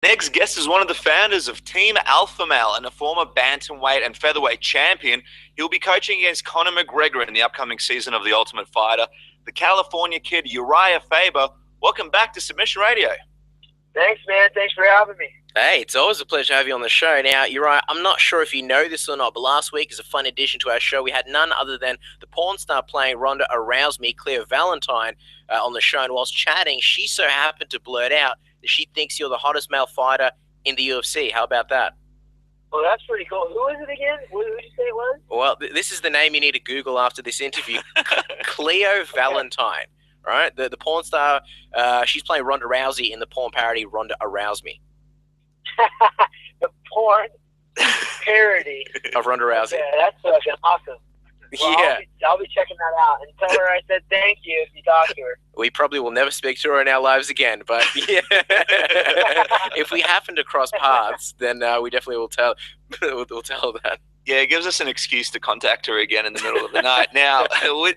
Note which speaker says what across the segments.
Speaker 1: Next guest is one of the founders of Team Alpha Male and a former bantamweight and featherweight champion. He'll be coaching against Conor McGregor in the upcoming season of The Ultimate Fighter. The California kid, Urijah Faber. Welcome back to Submission Radio.
Speaker 2: Thanks, man. Thanks for having me.
Speaker 3: Hey, it's always a pleasure to have you on the show. Now, Urijah, I'm not sure if you know this or not, but last week, as a fun addition to our show, we had none other than the porn star playing Ronda Rousey, Kleio Valentien, on the show. And whilst chatting, she so happened to blurt out that she thinks you're the hottest male fighter in the UFC. How about that?
Speaker 2: Well, that's pretty cool. Who is it again? Who did you say it was?
Speaker 3: Well, this is the name you need to Google after this interview. Kleio Valentien. Right? The porn star, she's playing Ronda Rousey in the porn parody Ronda Arouse Me.
Speaker 2: The porn parody
Speaker 3: of Ronda Rousey.
Speaker 2: Yeah, that's fucking awesome. Well,
Speaker 3: yeah.
Speaker 2: I'll be checking that out and tell her I said thank you if you talk to her.
Speaker 3: We probably will never speak to her in our lives again, but yeah. If we happen to cross paths, then we definitely will tell her that.
Speaker 1: Yeah, it gives us an excuse to contact her again in the middle of the night. Now, we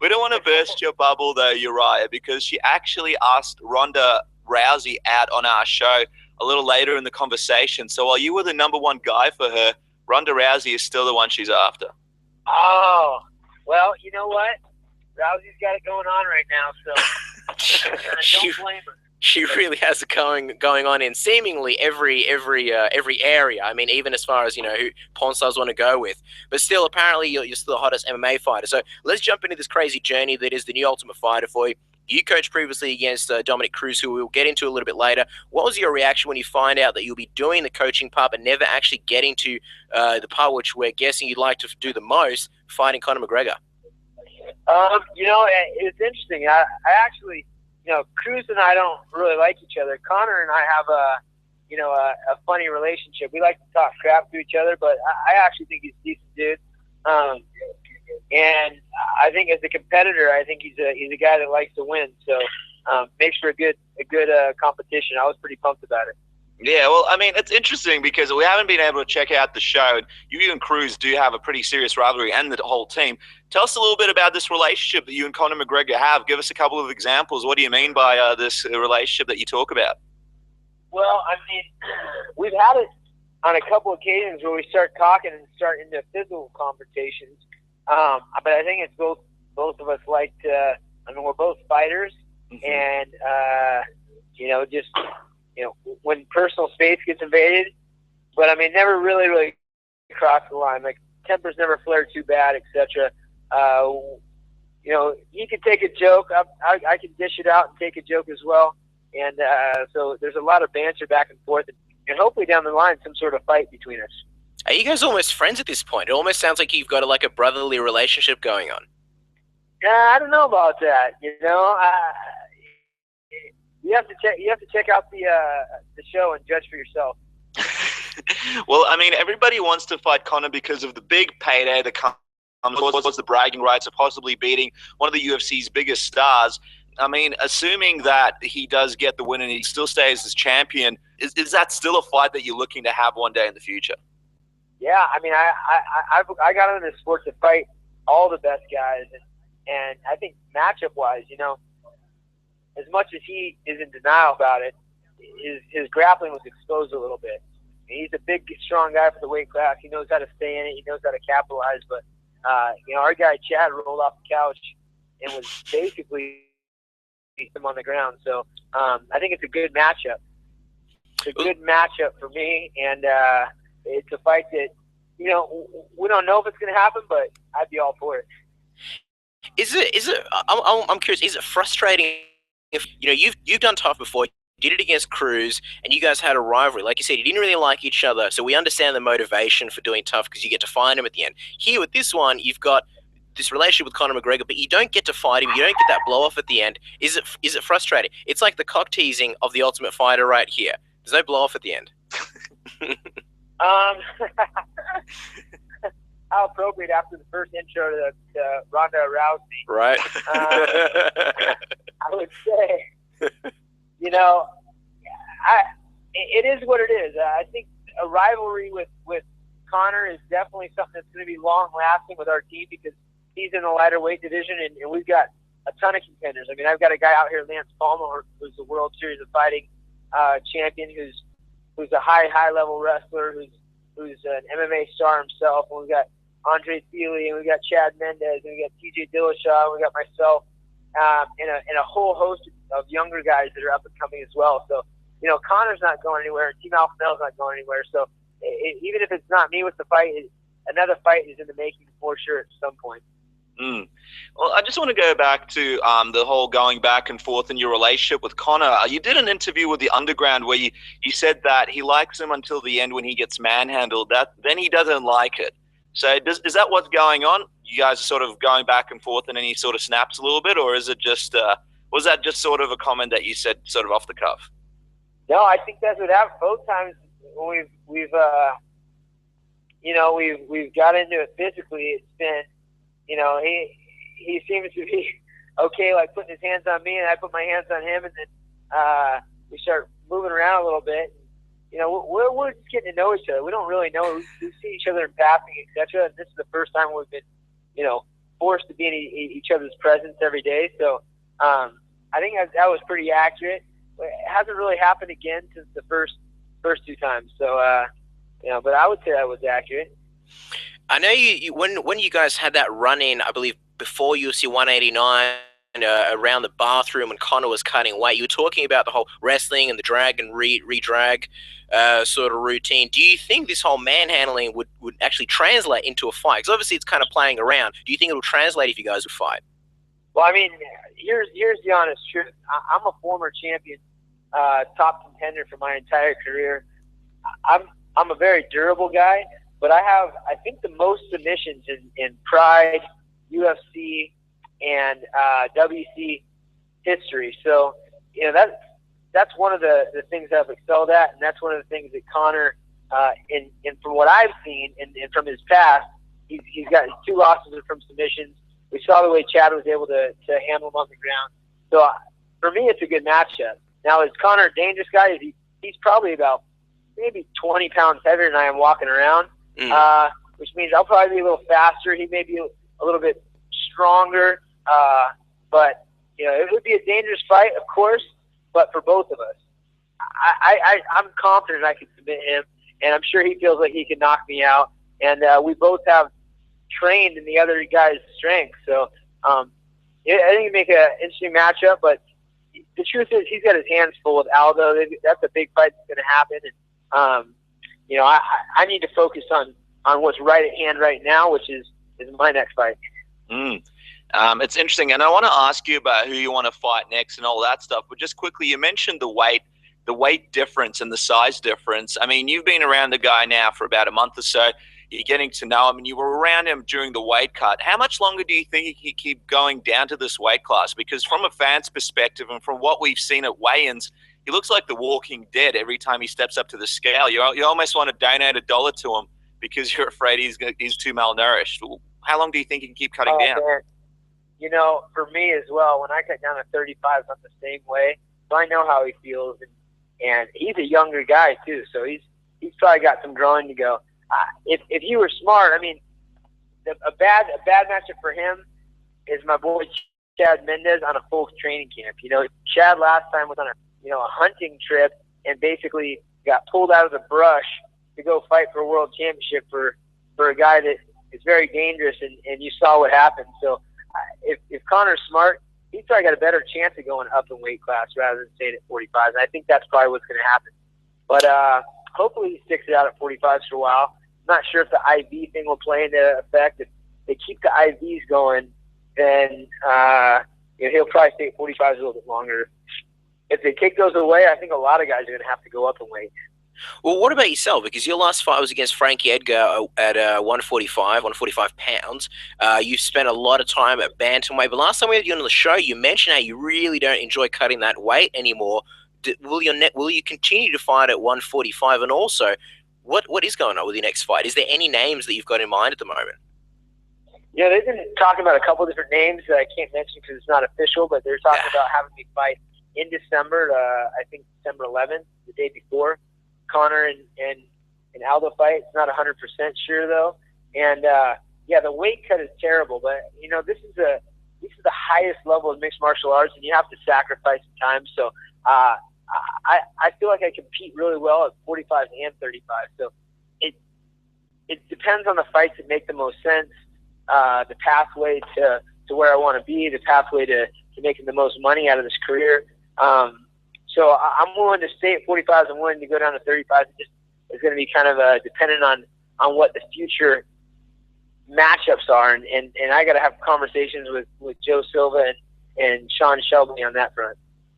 Speaker 1: don't want to burst your bubble, though, Urijah, because she actually asked Ronda Rousey out on our show a little later in the conversation. So while you were the number one guy for her, Ronda Rousey is still the one she's after.
Speaker 2: Oh, well, you know what? Rousey's got it going on right now, so don't blame her.
Speaker 3: She really has it going on in seemingly every area. I mean, even as far as, who porn stars want to go with. But still, apparently, you're still the hottest MMA fighter. So let's jump into this crazy journey that is the new Ultimate Fighter for you. You coached previously against Dominic Cruz, who we'll get into a little bit later. What was your reaction when you find out that you'll be doing the coaching part but never actually getting to the part which we're guessing you'd like to do the most, fighting Conor McGregor?
Speaker 2: It's interesting. I actually, Cruz and I don't really like each other. Conor and I have a funny relationship. We like to talk crap to each other, but I actually think he's a decent dude. And I think as a competitor, I think he's a guy that likes to win. So makes for a good competition. I was pretty pumped about it.
Speaker 1: Yeah, well, I mean, it's interesting because we haven't been able to check out the show. You and Cruz do have a pretty serious rivalry, and the whole team. Tell us a little bit about this relationship that you and Conor McGregor have. Give us a couple of examples. What do you mean by this relationship that you talk about?
Speaker 2: Well, I mean, we've had it on a couple of occasions where we start talking and start into physical confrontations. But I think it's both of us like to. I mean, we're both fighters, and when personal space gets invaded, but I mean, never really cross the line. Like tempers never flare too bad, etc. He could take a joke. I can dish it out and take a joke as well, and so there's a lot of banter back and forth, and hopefully down the line, some sort of fight between us.
Speaker 3: Are you guys almost friends at this point? It almost sounds like you've got a brotherly relationship going on.
Speaker 2: Yeah, I don't know about that. You have to check out the show and judge for yourself.
Speaker 1: Well, I mean, everybody wants to fight Conor because of the big payday that comes with the bragging rights of possibly beating one of the UFC's biggest stars. I mean, assuming that he does get the win and he still stays as champion, is that still a fight that you're looking to have one day in the future?
Speaker 2: Yeah, I mean, I got into the sport to fight all the best guys, and I think matchup-wise, as much as he is in denial about it, his grappling was exposed a little bit. He's a big, strong guy for the weight class. He knows how to stay in it. He knows how to capitalize. But our guy Chad rolled off the couch and was basically him on the ground. So I think it's a good matchup. It's a good matchup for me, and it's a fight that, we don't know if it's going to happen, but I'd be all for it.
Speaker 3: I'm curious, is it frustrating if, you've done TUF before, you did it against Cruz, and you guys had a rivalry. Like you said, you didn't really like each other, so we understand the motivation for doing TUF because you get to find him at the end. Here with this one, you've got this relationship with Conor McGregor, but you don't get to fight him. You don't get that blow-off at the end. Is it frustrating? It's like the cock teasing of the Ultimate Fighter right here. There's no blow-off at the end.
Speaker 2: How appropriate after the first intro to Ronda Rousey.
Speaker 3: Right.
Speaker 2: I would say, it is what it is. I think a rivalry with Conor is definitely something that's going to be long-lasting with our team because he's in the lighter weight division, and we've got a ton of contenders. I mean, I've got a guy out here, Lance Palmer, who's the World Series of Fighting champion, who's who's a high level wrestler, who's an MMA star himself, and we got Andre Thiele, and we got Chad Mendes, and we got TJ Dillashaw, and we got myself, and a whole host of younger guys that are up and coming as well. So, Conor's not going anywhere, and Team Alpha Male's not going anywhere. So, even if it's not me with the fight, another fight is in the making for sure at some point.
Speaker 1: Well, I just want to go back to the whole going back and forth in your relationship with Conor. You did an interview with the Underground where you said that he likes him until the end when he gets manhandled. Then he doesn't like it. So is that what's going on? You guys are sort of going back and forth, and then he sort of snaps a little bit, or is it just was that just sort of a comment that you said sort of off the cuff?
Speaker 2: No, I think that's what happened both times. We've got into it physically. It's been, he seems to be okay, like putting his hands on me, and I put my hands on him, and then we start moving around a little bit. We're just getting to know each other. We don't really know. We see each other in passing, etc. And this is the first time we've been, forced to be in each other's presence every day. So I think that was pretty accurate. It hasn't really happened again since the first two times. So, but I would say that was accurate.
Speaker 3: I know you when you guys had that run-in, I believe, before UFC 189, around the bathroom when Conor was cutting weight, you were talking about the whole wrestling and the drag and re-drag sort of routine. Do you think this whole manhandling would actually translate into a fight? Because obviously it's kind of playing around. Do you think it will translate if you guys would fight?
Speaker 2: Well, I mean, here's the honest truth. I'm a former champion, top contender for my entire career. I'm a very durable guy, but I have, I think, the most submissions in Pride, UFC, and WC history. So, that's one of the things I've excelled at, and that's one of the things that Conor, and from what I've seen and from his past, he's got 2 losses from submissions. We saw the way Chad was able to handle him on the ground. So for me, it's a good matchup. Now, is Conor a dangerous guy? He's probably about maybe 20 pounds heavier than I am walking around, which means I'll probably be a little faster. He may be a little bit stronger, but it would be a dangerous fight, of course, but for both of us. I'm confident I can submit him, and I'm sure he feels like he can knock me out, and we both have trained in the other guy's strength. So I think it'd make an interesting matchup, but the truth is he's got his hands full with Aldo. That's a big fight that's going to happen, and I need to focus on what's right at hand right now, which is my next fight.
Speaker 1: It's interesting, and I want to ask you about who you want to fight next and all that stuff, but just quickly, you mentioned the weight difference and the size difference. I mean, you've been around the guy now for about a month or so. You're getting to know him, and you were around him during the weight cut. How much longer do you think he can keep going down to this weight class? Because from a fan's perspective and from what we've seen at weigh-ins, he looks like the walking dead every time he steps up to the scale. You almost want to donate $1 to him because you're afraid he's too malnourished. How long do you think he can keep cutting down?
Speaker 2: Man. For me as well, when I cut down to 35, I'm the same way. So I know how he feels, and he's a younger guy too, so he's probably got some growing to go. If he were smart, I mean, a bad matchup for him is my boy Chad Mendes on a full training camp. Chad last time was on a hunting trip and basically got pulled out of the brush to go fight for a world championship for a guy that is very dangerous, and you saw what happened. So if Conor's smart, he's probably got a better chance of going up in weight class rather than staying at 45. And I think that's probably what's going to happen. But hopefully he sticks it out at 45 for a while. I'm not sure if the IV thing will play into effect. If they keep the IVs going, then he'll probably stay at 45 a little bit longer. If they take those away, I think a lot of guys are going to have to go up in weight.
Speaker 3: Well, what about yourself? Because your last fight was against Frankie Edgar at 145 pounds. You spent a lot of time at bantamweight, but last time we had you on the show, you mentioned how you really don't enjoy cutting that weight anymore. Will you continue to fight at 145? And also, what is going on with your next fight? Is there any names that you've got in mind at the moment?
Speaker 2: Yeah, they've been talking about a couple different names that I can't mention because it's not official, but they're talking about having me fight in December, I think December 11th, the day before Conor and Aldo fight. It's not 100% sure though. And the weight cut is terrible, but this is the highest level of mixed martial arts, and you have to sacrifice time. So I feel like I compete really well at 45 and 35. So it depends on the fights that make the most sense, the pathway to where I want to be, the pathway to making the most money out of this career. So I'm willing to stay at 45s. I'm willing to go down to 35s. It's going to be kind of dependent on what the future matchups are. And I got to have conversations with Joe Silva and Sean Shelby on that front.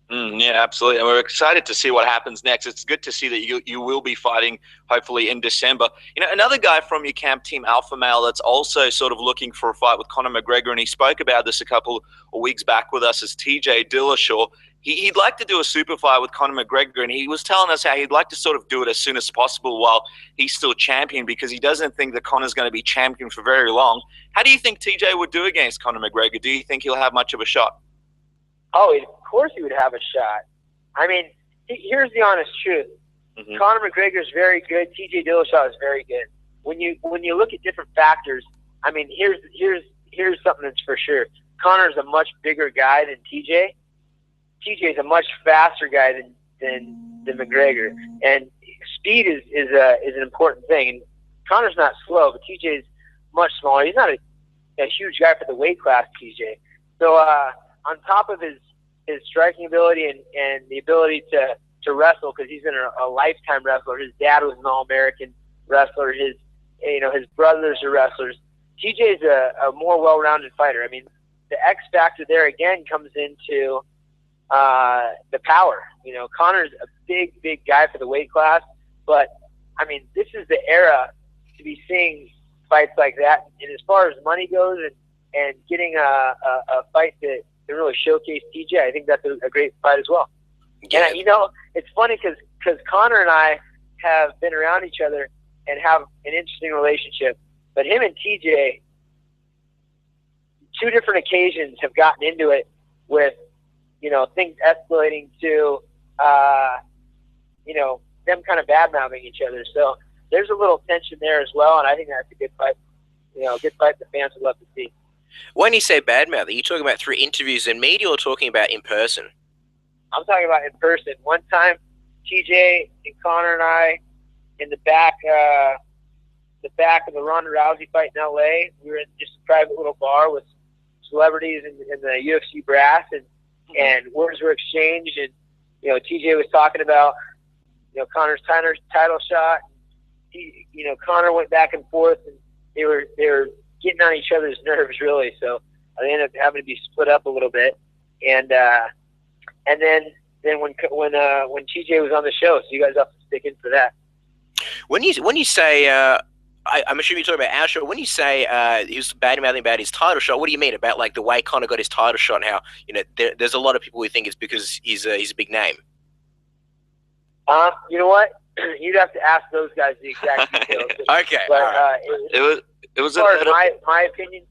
Speaker 1: Yeah, absolutely. And we're excited to see what happens next. It's good to see that you will be fighting, hopefully, in December. You know, another guy from your camp, Team Alpha Male, that's also sort of looking for a fight with Conor McGregor, and he spoke about this a couple of weeks back with us, is TJ Dillashaw. He'd like to do a super fight with Conor McGregor, and he was telling us how he'd like to sort of do it as soon as possible while he's still champion, because he doesn't think that Conor's going to be champion for very long. How do you think TJ would do against Conor McGregor? Do you think he'll have much of a shot?
Speaker 2: Oh, of course he would have a shot. I mean, here's the honest truth. Mm-hmm. Conor McGregor is very good. TJ Dillashaw is very good. When you look at different factors, I mean, here's something that's for sure. Conor's a much bigger guy than TJ. TJ is a much faster guy than McGregor, and speed is an important thing. And Conor's not slow, but TJ is much smaller. He's not a huge guy for the weight class, TJ. So on top of his striking ability and the ability to wrestle, because he's been a lifetime wrestler. His dad was an All-American wrestler. His brothers are wrestlers. TJ is a more well-rounded fighter. I mean, the X factor there again comes into the power. You know, Conor's a big guy for the weight class, but I mean, this is the era to be seeing fights like that. And as far as money goes and getting a fight that really showcase TJ, I think that's a great fight as well. Yeah. And you know, it's funny because Conor and I have been around each other and have an interesting relationship, but him and TJ, two different occasions, have gotten into it with, you know, things escalating to, you know, them kind of bad-mouthing each other. So there's a little tension there as well, and I think that's a good fight. You know, a good fight the fans would love to see.
Speaker 3: When you say bad-mouth, are you talking about through interviews and media, or talking about in person?
Speaker 2: I'm talking about in person. One time, TJ and Conor and I, in the back of the Ronda Rousey fight in LA, we were in just a private little bar with celebrities in the UFC brass, and words were exchanged, and you know, TJ was talking about, you know, Conor's title shot. You know, Conor went back and forth, and they were getting on each other's nerves, really. So they ended up having to be split up a little bit, and then when TJ was on the show, so you guys have to stick in for that.
Speaker 3: When you say, I'm assuming you're talking about our show. When you say he was bad-mouthing about his title shot, what do you mean about like the way Conor got his title shot and how, you know, there's a lot of people who think it's because he's a big name.
Speaker 2: You know what? You'd have to ask those guys the exact details.
Speaker 3: Okay.
Speaker 2: But
Speaker 1: it was
Speaker 2: as far as my opinion,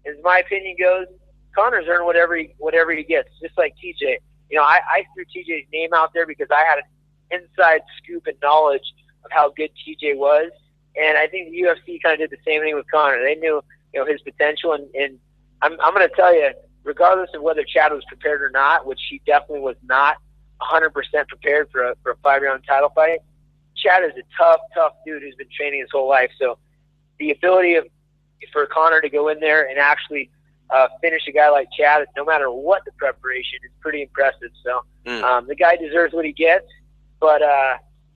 Speaker 2: as my opinion goes, Conor's earned whatever he gets, just like TJ. You know, I threw TJ's name out there because I had an inside scoop and knowledge of how good TJ was, and I think the UFC kind of did the same thing with Conor. They knew, you know, his potential, and I'm going to tell you, regardless of whether Chad was prepared or not, which he definitely was not 100% prepared for a 5-round title fight. Chad is a tough dude who's been training his whole life. So the ability for Conor to go in there and actually finish a guy like Chad, no matter what the preparation, is pretty impressive. So the guy deserves what he gets, but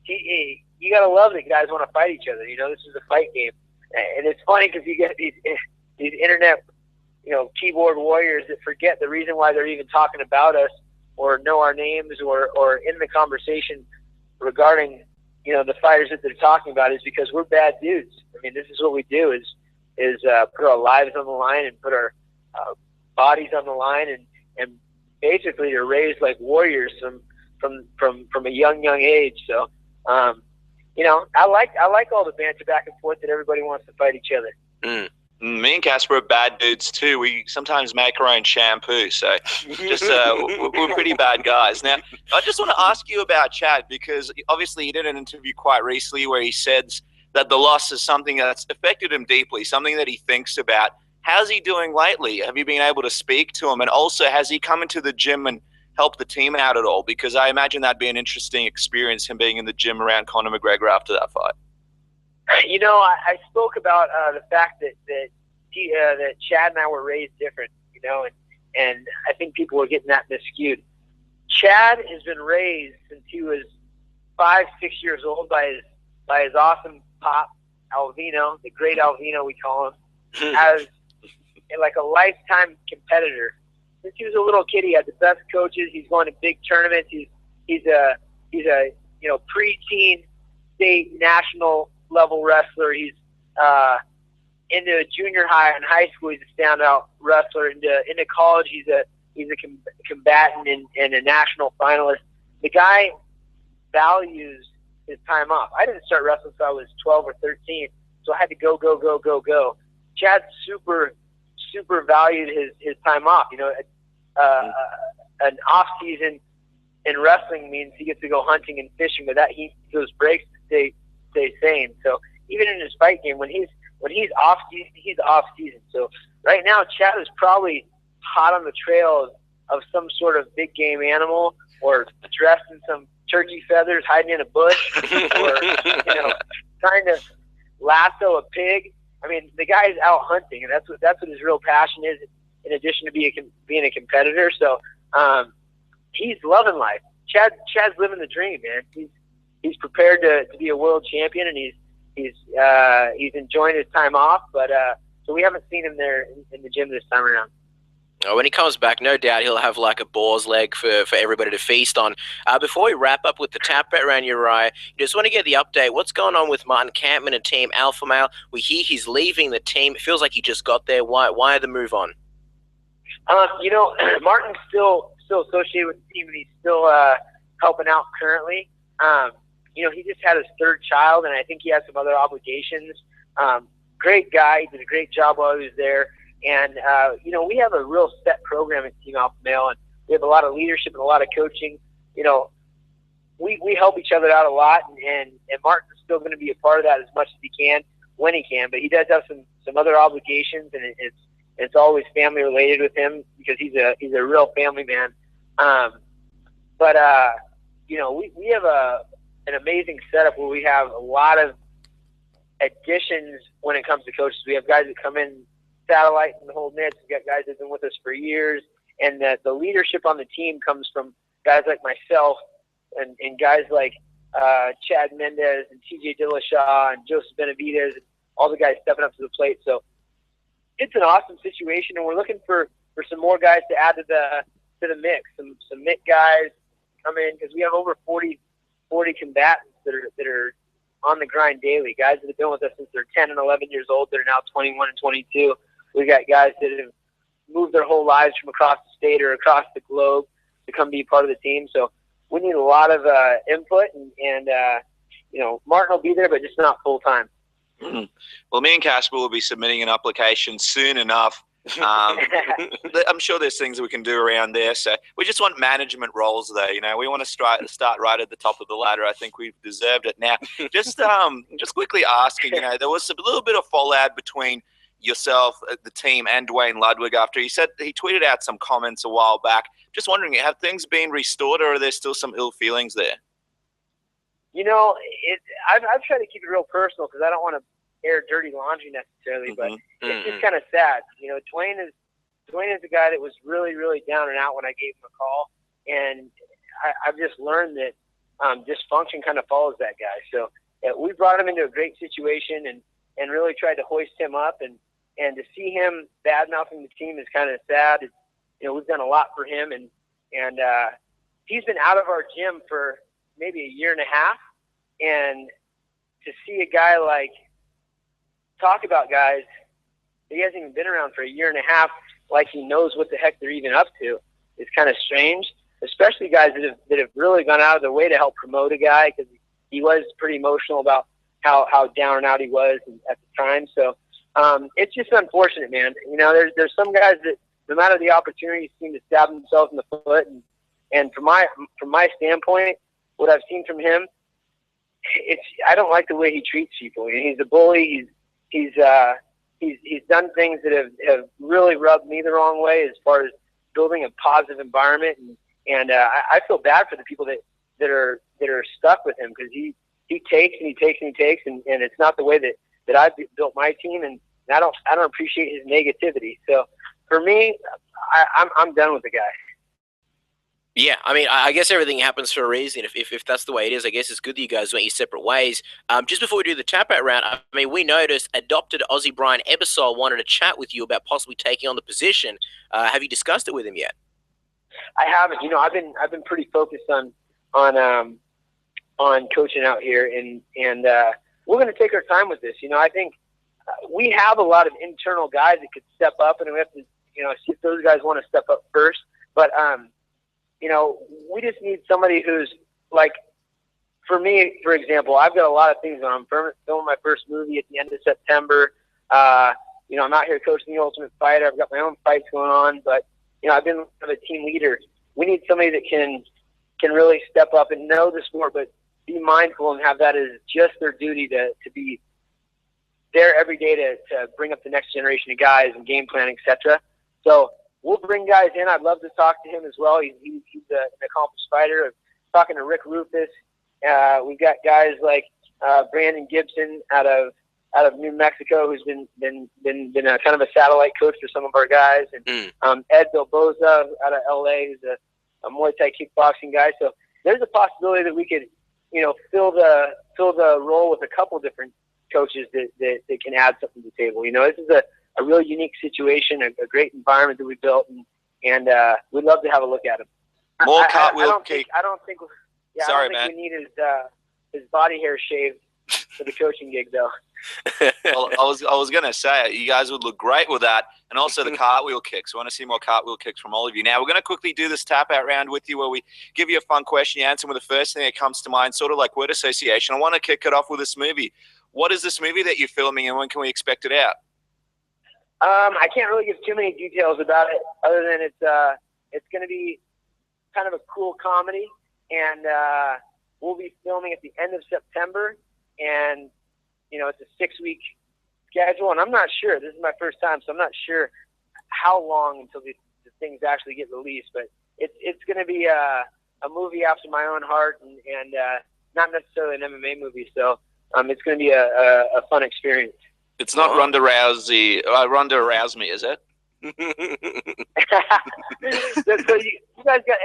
Speaker 2: you got to love that guys want to fight each other. You know, this is a fight game. And it's funny because you get these internet, you know, keyboard warriors that forget the reason why they're even talking about us or know our names or in the conversation regarding, you know, the fighters that they're talking about, is because we're bad dudes. I mean, this is what we do is put our lives on the line and put our bodies on the line and basically are raised like warriors from a young age. So, you know, I like all the banter back and forth that everybody wants to fight each other.
Speaker 1: Me and Casper are bad dudes too. We sometimes make our own shampoo, so just we're pretty bad guys. Now, I just want to ask you about Chad, because obviously he did an interview quite recently where he said that the loss is something that's affected him deeply, something that he thinks about. How's he doing lately? Have you been able to speak to him? And also, has he come into the gym and help the team out at all? Because I imagine that'd be an interesting experience, him being in the gym around Conor McGregor after that fight.
Speaker 2: You know, I spoke about the fact that Chad and I were raised different, you know, and I think people are getting that miscued. Chad has been raised since he was 5, 6 years old by his awesome pop, Alvino, the great Alvino we call him, as like a lifetime competitor. Since he was a little kid, he had the best coaches. He's going to big tournaments. He's a preteen state national level wrestler. He's into junior high and high school. He's a standout wrestler. Into college, he's a combatant and a national finalist. The guy values his time off. I didn't start wrestling until I was 12 or 13, so I had to go. Chad super valued his time off. You know, an off season in wrestling means he gets to go hunting and fishing, but that he those breaks to stay sane. So even in his fight game, when he's off season, he's off season. So right now, Chad is probably hot on the trail of some sort of big game animal, or dressed in some turkey feathers, hiding in a bush, or trying to lasso a pig. I mean, the guy is out hunting, and that's what his real passion is. In addition to being a competitor, so he's loving life. Chad's living the dream, man. He's prepared to be a world champion, and he's enjoying his time off. But so we haven't seen him there in the gym this time around.
Speaker 3: When he comes back, no doubt he'll have like a boar's leg for everybody to feast on. Before we wrap up with the tap bet round, Urijah, just want to get the update. What's going on with Martin Kampman and Team Alpha Male? We hear he's leaving the team. It feels like he just got there. Why the move on?
Speaker 2: Martin's still associated with the team, and he's still helping out currently. He just had his third child, and I think he has some other obligations. Great guy. He did a great job while he was there. And, we have a real set program at Team Alpha Male, and we have a lot of leadership and a lot of coaching. You know, we help each other out a lot, and Martin's still going to be a part of that as much as he can when he can. But he does have some other obligations, and it's always family related with him because he's a real family man. We have an amazing setup where we have a lot of additions when it comes to coaches. We have guys that come in satellite and hold nets. We've got guys that have been with us for years, and the leadership on the team comes from guys like myself and guys like Chad Mendes and TJ Dillashaw and Joseph Benavidez, and all the guys stepping up to the plate. So it's an awesome situation, and we're looking for some more guys to add to the mix. Some mitt guys come in, because we have over 40 combatants that are on the grind daily. Guys that have been with us since they're 10 and 11 years old that are now 21 and 22. We've got guys that have moved their whole lives from across the state or across the globe to come be part of the team. So we need a lot of input, and Martin will be there, but just not full time.
Speaker 1: Mm-hmm. Well, me and Casper will be submitting an application soon enough. I'm sure there's things that we can do around there. So we just want management roles there. We want to start right at the top of the ladder. I think we've deserved it. Now, just quickly asking, there was a little bit of fallout between yourself, the team, and Duane Ludwig after he tweeted out some comments a while back. Just wondering, have things been restored, or are there still some ill feelings there?
Speaker 2: I've tried to keep it real personal because I don't want to air dirty laundry necessarily, but it's just kind of sad. Duane is a guy that was really, really down and out when I gave him a call, and I've just learned that dysfunction kind of follows that guy. So we brought him into a great situation and really tried to hoist him up, and to see him bad-mouthing the team is kind of sad. We've done a lot for him, and he's been out of our gym for maybe a year and a half, and to see a guy talk about guys that he hasn't even been around for a year and a half, like he knows what the heck they're even up to, is kind of strange, especially guys that have really gone out of their way to help promote a guy, because he was pretty emotional about how down and out he was at the time. So it's just unfortunate, man. There's some guys that, no matter the opportunity, seem to stab themselves in the foot, and from my standpoint, what I've seen from him, I don't like the way he treats people. He's a bully. He's done things that have really rubbed me the wrong way as far as building a positive environment And I feel bad for the people that are stuck with him, because he takes and he takes and he takes, and it's not the way that I built my team, and I don't appreciate his negativity. So for me, I'm done with the guy.
Speaker 3: Yeah, I mean, I guess everything happens for a reason. If that's the way it is, I guess it's good that you guys went your separate ways. Just before we do the tap-out round, I mean, we noticed adopted Aussie Brian Ebersol wanted to chat with you about possibly taking on the position. Have you discussed it with him yet?
Speaker 2: I haven't. I've been pretty focused on coaching out here, and we're going to take our time with this. I think we have a lot of internal guys that could step up, and we have to, see if those guys want to step up first. But we just need somebody who's like, for me, for example, I've got a lot of things on. I'm filming my first movie at the end of September. I'm out here coaching the Ultimate Fighter. I've got my own fights going on, but I've been a team leader. We need somebody that can really step up and know the sport, but be mindful and have that as just their duty to be there every day to bring up the next generation of guys and game plan, etc. So we'll bring guys in. I'd love to talk to him as well. He's an accomplished fighter. I'm talking to Rick Rufus. We've got guys like Brandon Gibson out of New Mexico, who's been a kind of a satellite coach for some of our guys, and Ed Bilboza out of LA, who's a Muay Thai kickboxing guy. So there's a possibility that we could, fill the role with a couple different coaches that can add something to the table. This is a really unique situation, a great environment that we built, and we'd love to have a look at him.
Speaker 1: More cartwheel kick.
Speaker 2: I don't think we need his body hair shaved for the coaching gig, though.
Speaker 1: Well, I was going to say, you guys would look great with that, and also the cartwheel kicks. I want to see more cartwheel kicks from all of you. Now, we're going to quickly do this tap-out round with you, where we give you a fun question. You answer with the first thing that comes to mind, sort of like word association. I want to kick it off with this movie. What is this movie that you're filming, and when can we expect it out?
Speaker 2: I can't really give too many details about it, other than it's going to be kind of a cool comedy, and we'll be filming at the end of September, and it's a 6-week schedule, and I'm not sure. This is my first time, so I'm not sure how long until the things actually get released. But it's going to be a movie after my own heart, and not necessarily an MMA movie. So it's going to be a fun experience.
Speaker 1: It's not Ronda Rousey. Ronda Rouse Me, is it?
Speaker 2: So you guys got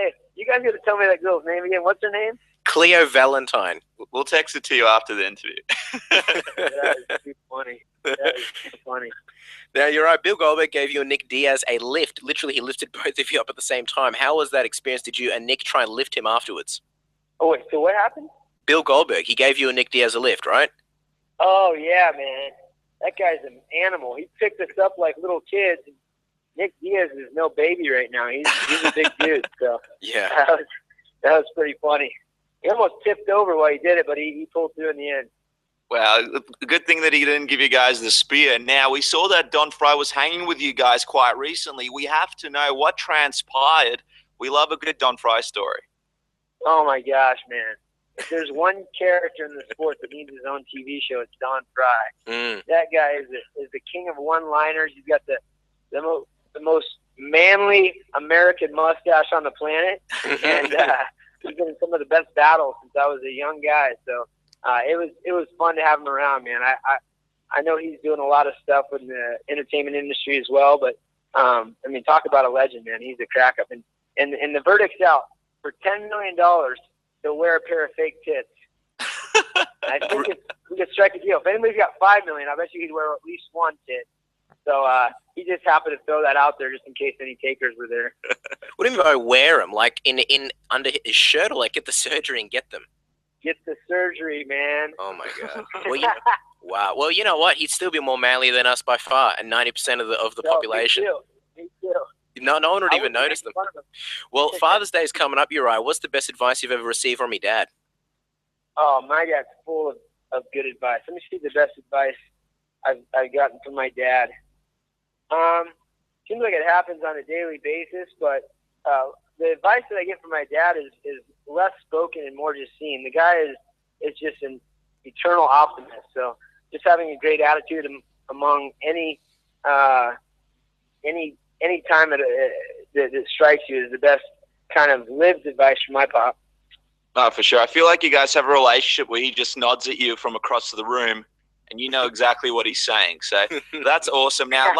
Speaker 2: to tell me that girl's name again. What's her name?
Speaker 3: Kleio Valentien.
Speaker 1: We'll text it to you after the interview.
Speaker 2: That is too funny. That is too funny.
Speaker 3: Now, you're right. Bill Goldberg gave you and Nick Diaz a lift. Literally, he lifted both of you up at the same time. How was that experience? Did you and Nick try and lift him afterwards?
Speaker 2: Oh, wait. So what happened?
Speaker 3: Bill Goldberg, he gave you and Nick Diaz a lift, right?
Speaker 2: Oh, yeah, man. That guy's an animal. He picked us up like little kids. Nick Diaz is no baby right now. He's a big dude. So
Speaker 3: yeah,
Speaker 2: that was pretty funny. He almost tipped over while he did it, but he pulled through in the end.
Speaker 1: Well, good thing that he didn't give you guys the spear. Now, we saw that Don Fry was hanging with you guys quite recently. We have to know what transpired. We love a good Don Fry story.
Speaker 2: Oh, my gosh, man. If there's one character in the sport that needs his own TV show, it's Don Fry. That guy is the king of one-liners. He's got the most manly American mustache on the planet, and he's been in some of the best battles since I was a young guy. So it was fun to have him around, man. I know he's doing a lot of stuff in the entertainment industry as well, but I mean, talk about a legend, man. He's a crack up, and the verdict's out. For $10 million, he'll wear a pair of fake tits. I think we could strike a deal. If anybody's got $5 million, I bet you he'd wear at least one tit. So he just happened to throw that out there just in case any takers were there.
Speaker 3: What do you mean by wear them? Like in under his shirt, or like get the surgery and get them?
Speaker 2: Get the surgery, man.
Speaker 3: Oh my god. Well, wow. Well, you know what? He'd still be more manly than us by far, and 90% of the population.
Speaker 2: Me too.
Speaker 3: No one would even notice them. Well, Father's Day is coming up, Uriah. What's the best advice you've ever received from your dad?
Speaker 2: Oh, my dad's full of good advice. Let me see the best advice I've gotten from my dad. Seems like it happens on a daily basis, but the advice that I get from my dad is less spoken and more just seen. The guy is just an eternal optimist. So just having a great attitude among any time that strikes you is the best kind of lived advice from my pop.
Speaker 1: Oh, for sure. I feel like you guys have a relationship where he just nods at you from across the room, and you know exactly what he's saying. So that's awesome. Now,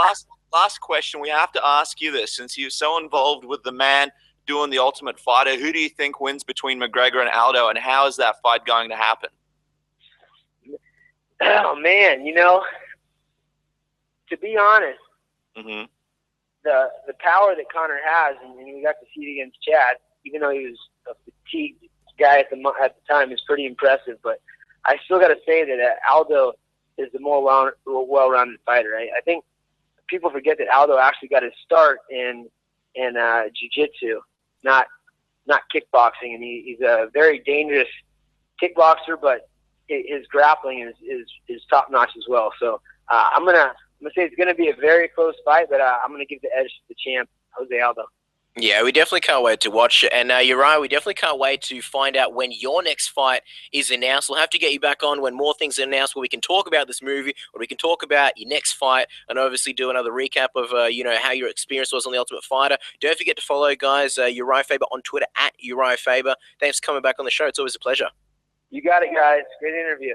Speaker 1: last question. We have to ask you this. Since you're so involved with the man doing the Ultimate Fighter, who do you think wins between McGregor and Aldo, and how is that fight going to happen?
Speaker 2: Oh, man, you know, to be honest, the power that Conor has, and we got to see it against Chad, even though he was a fatigued guy at the time, is pretty impressive. But I still got to say that Aldo is the more well-rounded fighter. I think people forget that Aldo actually got his start in jiu-jitsu, not kickboxing, and he's a very dangerous kickboxer, but his grappling is top notch as well. So I'm gonna say it's gonna be a very close fight, but I'm gonna give the edge to the champ, Jose Aldo.
Speaker 3: Yeah, we definitely can't wait to watch it. And you're right, we definitely can't wait to find out when your next fight is announced. We'll have to get you back on when more things are announced, where we can talk about this movie, or we can talk about your next fight, and obviously do another recap of how your experience was on The Ultimate Fighter. Don't forget to follow, guys, Urijah Faber on Twitter, @Urijah Faber. Thanks for coming back on the show. It's always a pleasure.
Speaker 2: You got it, guys. Great interview.